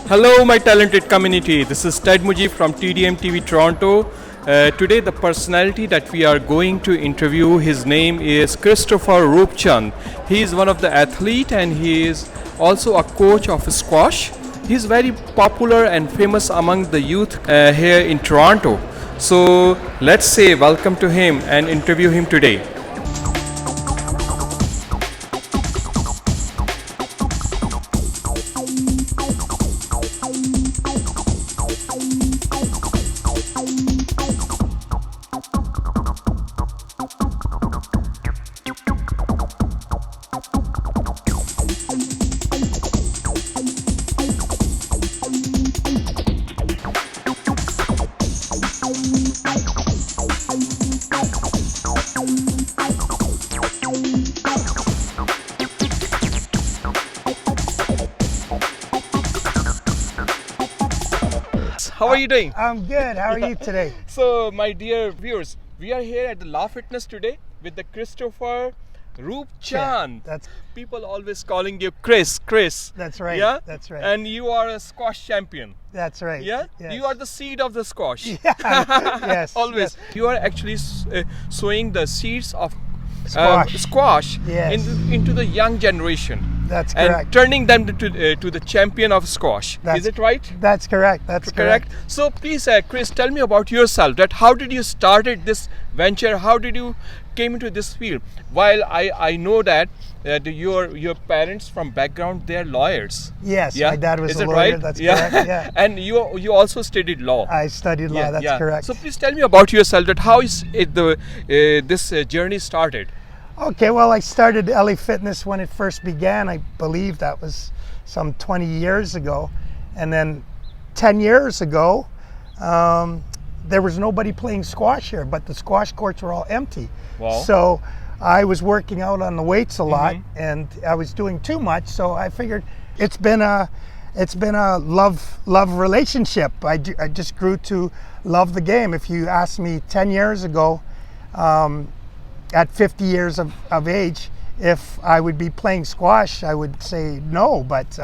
Hello, my talented community. This is Ted Muji from TDM TV Toronto. Today, the personality that we are going to interview, his name is Christopher Roopchand. He is one of the athlete and he is also a coach of squash. He is very popular and famous among the youth here in Toronto. So let's say welcome to him and interview him today. How are you doing? I'm good. How are you today? So, my dear viewers, we are here at the Law Fitness today with the Christopher Roopchand. That's People always calling you Chris. that's right. Yeah, That's right. And you are a squash champion. That's right. Yeah, Yes. you are the seed of the squash. Yeah. Yes. Always. yes. You are actually sowing the seeds of Squash. Yes. into the young generation. That's And correct. turning them to the champion of squash. Is it right? That's correct. That's Correct. So please, Chris, tell me about yourself. That how did you started this venture? How did you came into this field? While I know that your parents from background they're lawyers. Yes. Yeah? My dad was Is a it lawyer. right? That's Yeah. correct. Yeah. And you also studied law. I studied law. That's correct. So please tell me about yourself. That how is it this journey started? Okay. Well, I started LA Fitness when it first began. I believe that was some 20 years ago, and then 10 years ago, there was nobody playing squash here, but the squash courts were all empty. Wow. So I was working out on the weights a lot, and I was doing too much. So I figured it's been a love relationship. I just grew to love the game. If you asked me 10 years ago, at 50 years of age, if I would be playing squash, I would say no. But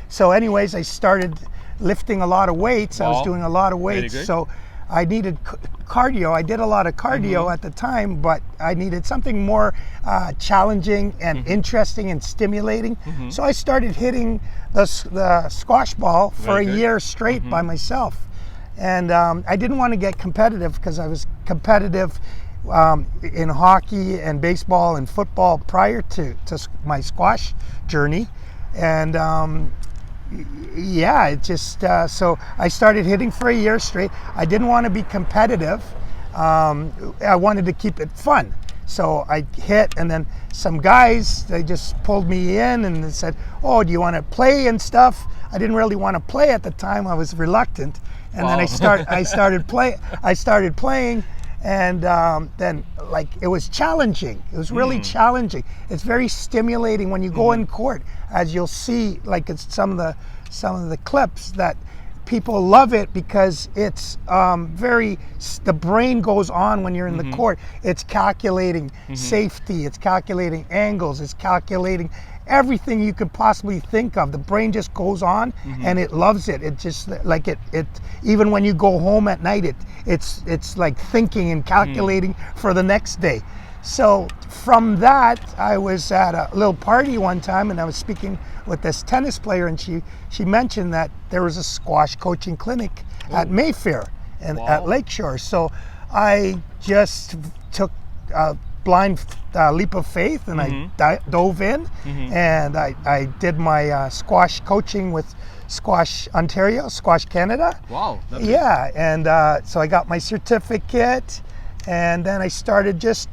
so anyways, I started lifting a lot of weights. I was Wow. doing a lot of Very weights. good. So I needed cardio. I did a lot of cardio at the time, but I needed something more challenging and interesting and stimulating. So I started hitting the squash ball for Very a good. year straight by myself. And I didn't want to get competitive because I was competitive in hockey and baseball and football prior to my squash journey. And yeah, it just so I started hitting for a year straight. I didn't want to be competitive. I wanted to keep it fun. So I hit, and then some guys, they just pulled me in and they said, "Oh, do you want to play and stuff?" I didn't really want to play at the time. I was reluctant. And then I started playing, and then like it was challenging. It was really challenging. It's very stimulating when you go in court, as you'll see, like it's some of the clips that people love it because it's the brain goes on when you're in the court. It's calculating safety, it's calculating angles, it's calculating everything you could possibly think of. The brain just goes on and it loves it. It just like it even when you go home at night, it's like thinking and calculating for the next day. So from that, I was at a little party one time and I was speaking with this tennis player, and she mentioned that there was a squash coaching clinic at Mayfair and at Lakeshore. So I just took a blind leap of faith and I dove in, and I did my squash coaching with Squash Ontario, Squash Canada. Wow. Yeah, and so I got my certificate, and then I started just,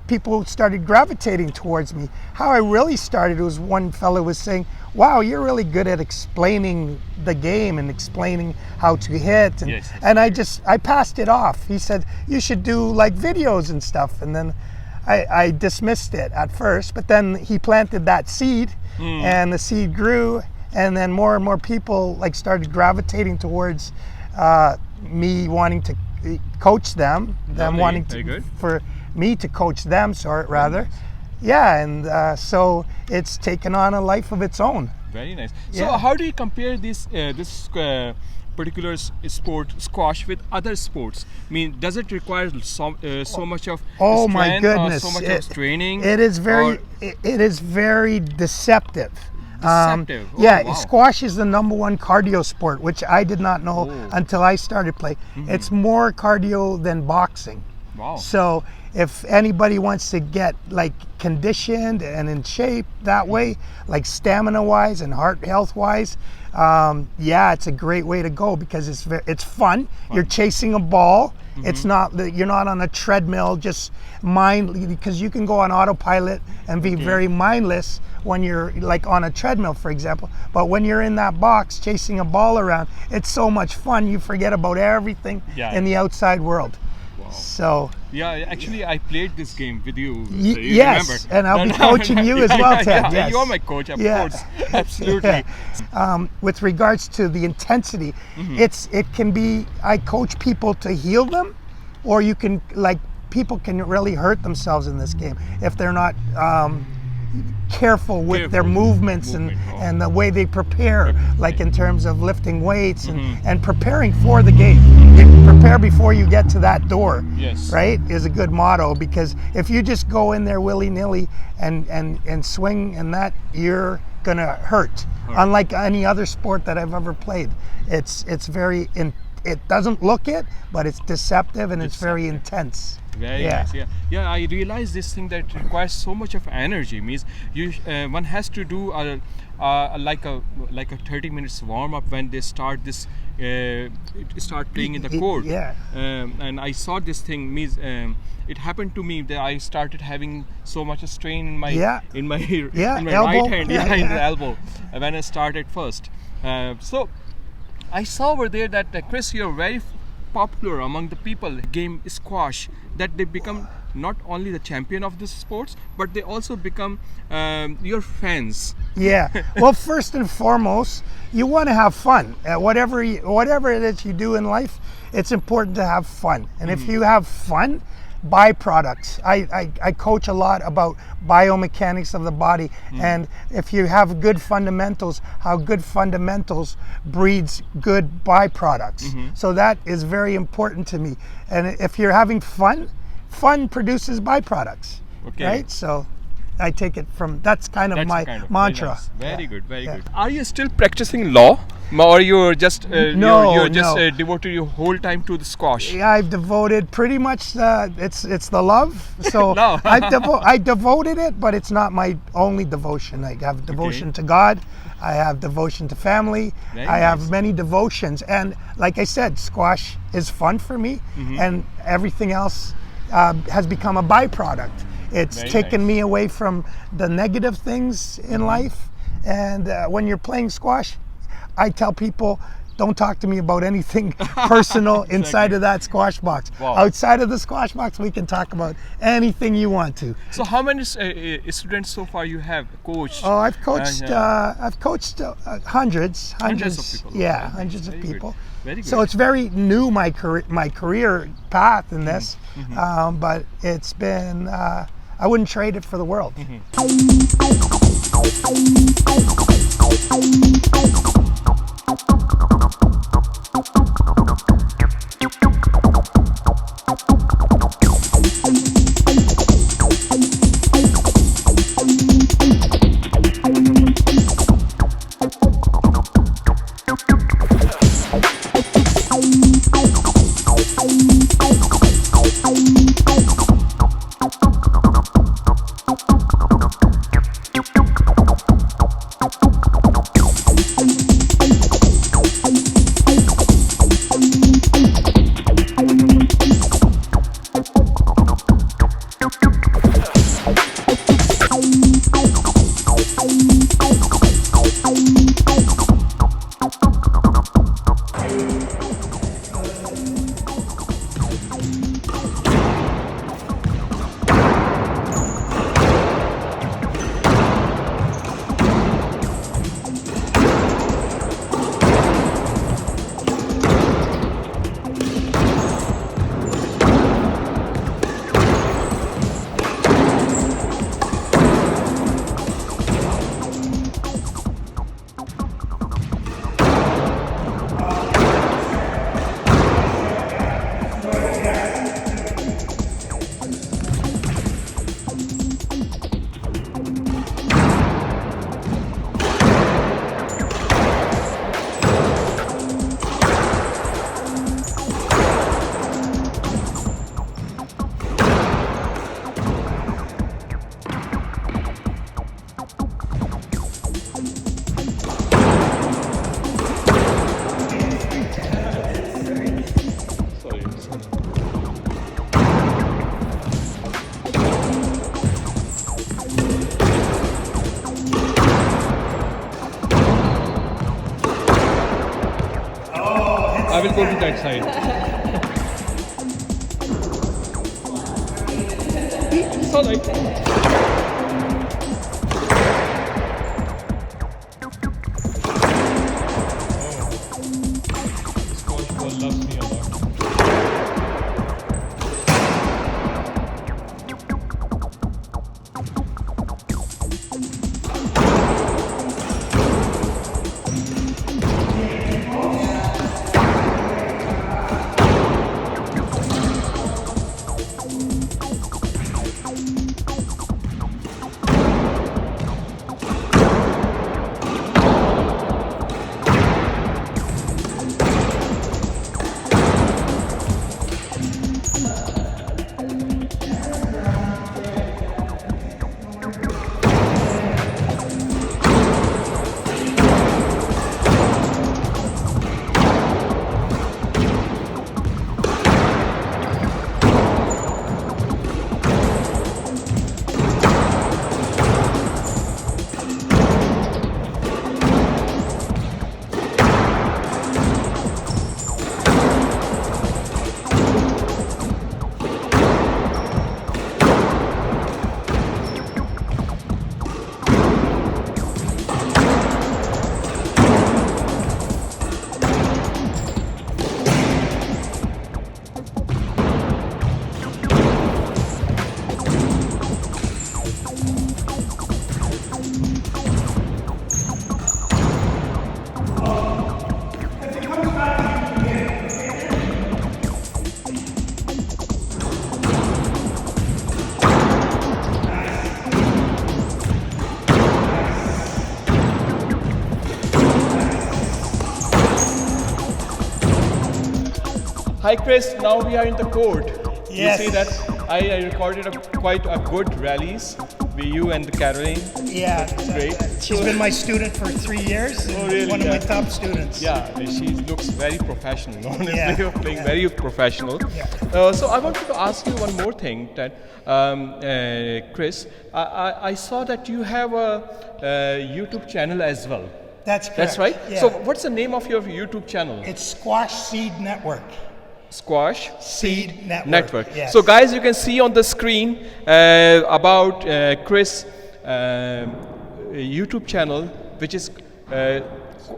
people started gravitating towards me. How I really started was one fellow was saying, "Wow, you're really good at explaining the game and explaining how to hit." And, Yes. and I passed it off. He said, "You should do like videos and stuff." And then I dismissed it at first, but then he planted that seed and the seed grew, and then more and more people like started gravitating towards me wanting to coach them, Lovely. wanting Very to good. for me to coach them, rather. Yeah, and so it's taken on a life of its own. Very nice. So Yeah. how do you compare this particular sport, squash, with other sports? I mean, does it require so much of Oh strength my goodness! or so much of training? It is very, or- it is very deceptive. Deceptive. Oh, Yeah, wow. squash is the #1 cardio sport, which I did not know until I started playing. It's more cardio than boxing. Wow. So if anybody wants to get like conditioned and in shape that way, like stamina wise and heart health wise, yeah, it's a great way to go because it's fun. You're chasing a ball. It's not that you're not on a treadmill just because you can go on autopilot and be very mindless when you're like on a treadmill, for example. But when you're in that box chasing a ball around, it's so much fun. You forget about everything in the outside world. Wow. So yeah, actually, I played this game with you. You yes, remember? and I'll be coaching you as well, Ted. Yes. You're my coach, of Yeah. course. Absolutely. With regards to the intensity, it can be, I coach people to heal them, or you can, like, people can really hurt themselves in this game if they're not careful with their movements and the way they prepare, like in terms of lifting weights and preparing for the game. You prepare before you get to that door, Yes. right, is a good motto, because if you just go in there willy-nilly and swing and that, you're gonna hurt. Unlike any other sport that I've ever played. It's very, it doesn't look it, but it's deceptive and it's very intense. Very nice. Yeah. I realize this thing that requires so much of energy. Means one has to do like a 30 minutes warm up when they start this start playing in the court. Yeah. And I saw this thing. Means it happened to me that I started having so much strain in my elbow. right hand, in the Yeah. elbow when I started first. So I saw over there that Chris, you're very popular among the people game squash, that they become not only the champion of this sports, but they also become your fans. Yeah. Well, first and foremost, you want to have fun. Whatever it is you do in life, it's important to have fun. And if you have fun, byproducts. I coach a lot about biomechanics of the body, and if you have good fundamentals, how good fundamentals breeds good byproducts. So that is very important to me. And if you're having fun produces byproducts. Okay. Right? So I take it from, that's kind of my mantra. Nice. Very good, very good. Are you still practicing law, or you're just you're just devoted your whole time to the squash? Yeah, I've devoted pretty much. It's the love. So Love. I devoted it, but it's not my only devotion. I have devotion to God. I have devotion to family. I have many devotions, and like I said, squash is fun for me, and everything else has become a byproduct. It's taken me away from the negative things in life. And when you're playing squash, I tell people, don't talk to me about anything personal inside of that squash box. Wow. Outside of the squash box, we can talk about anything you want to. So how many students so far you have coached? Oh, I've coached hundreds. Hundreds of people. Yeah, Okay. hundreds of Very good. people. Very good. So it's very new, my career path in this, but it's been, I wouldn't trade it for the world. will go to that side. It's all right. Squash ball loves me a lot. Hi Chris, now we are in the court. Yes. You see that I recorded quite a good rallies with you and Caroline. Yeah, Great. She's been my student for 3 years. And really? One of my top students. Yeah, she looks very professional, honestly, Yeah. playing very professional. Yeah. So I wanted to ask you one more thing, that Chris, I saw that you have a YouTube channel as well. That's correct. That's right? Yeah. So what's the name of your YouTube channel? It's Squash Seed Network. Squash Seed Network. Yes. So guys, you can see on the screen about Chris' YouTube channel, which is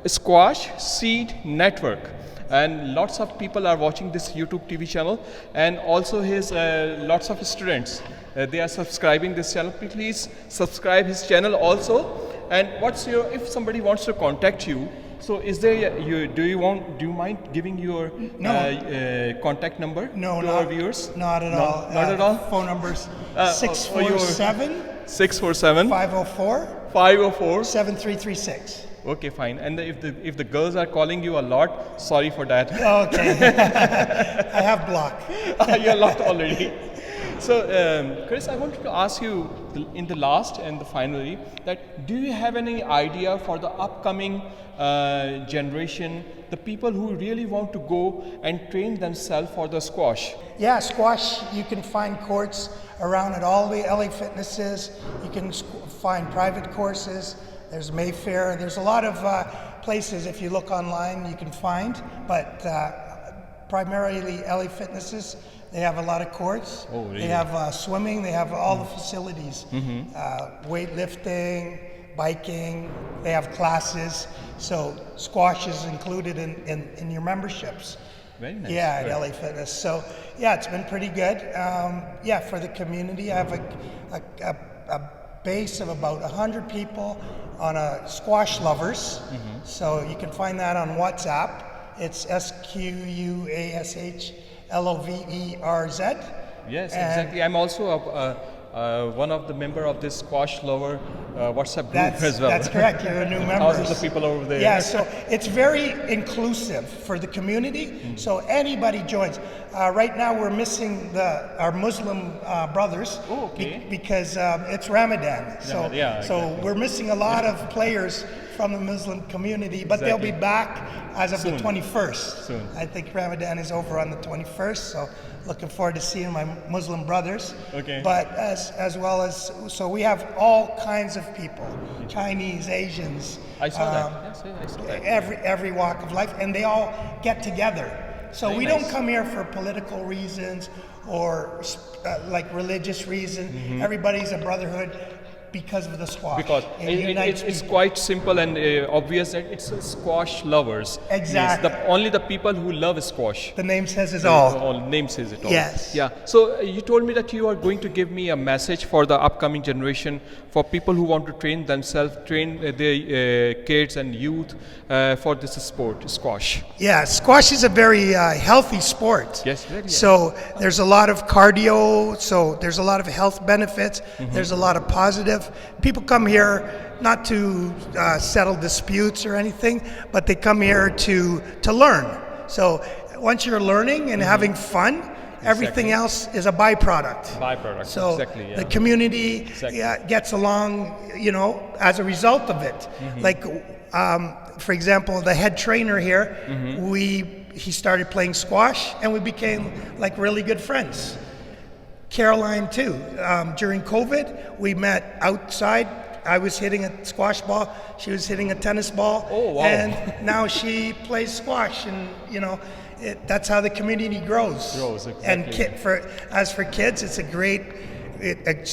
Squash Seed Network. And lots of people are watching this YouTube TV channel, and also his lots of students. They are subscribing this channel. Please subscribe his channel also. And if somebody wants to contact you, so is there do you mind giving your contact number to our viewers? Not at all. Not at all. Phone numbers 647 504 504 7336. Okay, fine. And if the girls are calling you a lot, sorry for that. Okay. I have block. You're locked already. So, Chris, I wanted to ask you in the last and the finally that do you have any idea for the upcoming generation, the people who really want to go and train themselves for the squash? Yeah, squash, you can find courts around at all the LA Fitnesses. You can find private courses. There's Mayfair. There's a lot of places, if you look online, you can find, but primarily LA Fitnesses. They have a lot of courts. Oh, really? They have swimming. They have all the facilities. Weightlifting, biking. They have classes. So squash is included in your memberships. Very nice. Yeah, at LA Fitness. So yeah, it's been pretty good. Yeah, for the community, I have a base of about 100 people on a Squash Lovers. So you can find that on WhatsApp. It's SQUASH LOVERZ. Yes, exactly. I'm also one of the member of this Squash Lover WhatsApp group as well. That's correct. You're a new member. Thousands of people over there. Yeah, so it's very inclusive for the community. So anybody joins. Right now we're missing our Muslim brothers because it's Ramadan. So yeah, so exactly. we're missing a lot of players from the Muslim community, but they'll be back as of the 21st. Soon. I think Ramadan is over on the 21st, so looking forward to seeing my Muslim brothers. Okay. But as well as, so we have all kinds of people, Chinese, Asians. I saw that. Yes, I saw that. Every walk of life, and they all get together. So Very we nice. don't come here for political reasons or like religious reasons. Everybody's a brotherhood because of the squash. Because it's quite simple and obvious that it's squash lovers. Exactly. Yes, only the people who love squash. The name says it all. Name says it all. Yes. Yeah. So you told me that you are going to give me a message for the upcoming generation, for people who want to train themselves, train their kids and youth for this sport, squash. Yeah, squash is a very healthy sport. Yes, very. So there's a lot of cardio, so there's a lot of health benefits, there's a lot of positive. People come here not to settle disputes or anything, but they come here to learn. So once you're learning and having fun, everything else is a byproduct. So exactly, yeah. the community gets along, you know, as a result of it. Like, for example, the head trainer here, he started playing squash, and we became like really good friends. Caroline too. During COVID, we met outside. I was hitting a squash ball, she was hitting a tennis ball. Oh, wow. And now she plays squash, and you know, that's how the community grows. Exactly. And as for kids, it's a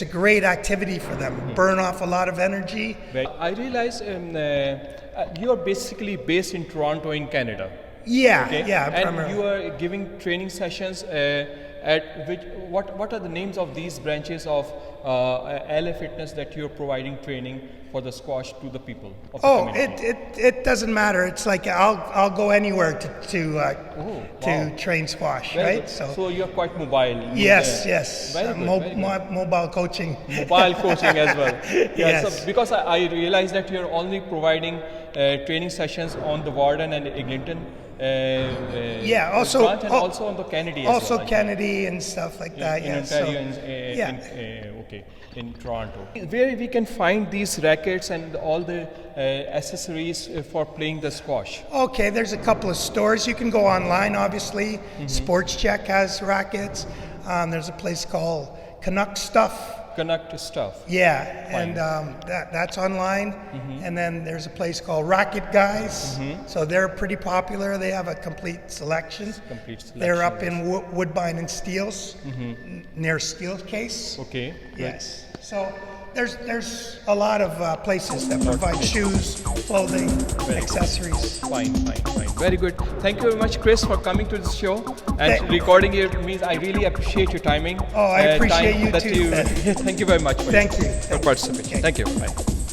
great activity for them. Burn off a lot of energy. I realize you are basically based in Toronto in Canada. Yeah, okay? yeah. And primarily. you are giving training sessions at which, what are the names of these branches of LA Fitness that you are providing training for the squash to the people of the community? It doesn't matter. It's like I'll go anywhere to train squash, Very right? good. So you're quite mobile. Yes, yes. Very good, Mobile coaching. Mobile coaching as well. Yeah, Yes. so because I realized that you're only providing training sessions on the Warden and Eglinton also branch, and also on the Kennedy as also well, Kennedy and stuff like that. in Yeah. Ontario in Toronto. Where we can find these rackets and all the accessories for playing the squash? Okay, there's a couple of stores. You can go online, obviously. Sports Check has rackets. There's a place called Canuck Stuff. Connect stuff. Yeah, Fine. and that's online. And then there's a place called Racket Guys. So they're pretty popular. They have a complete selection. They're up in Woodbine and Steeles, near Steeles Case. Okay. Yes. So there's a lot of places that provide shoes, clothing, accessories. Fine. Very good. Thank you very much, Chris, for coming to this show and recording it. Means I really appreciate your timing. Oh, I appreciate you too. Thank you very much Thank you. for participating. Okay. Thank you. Bye.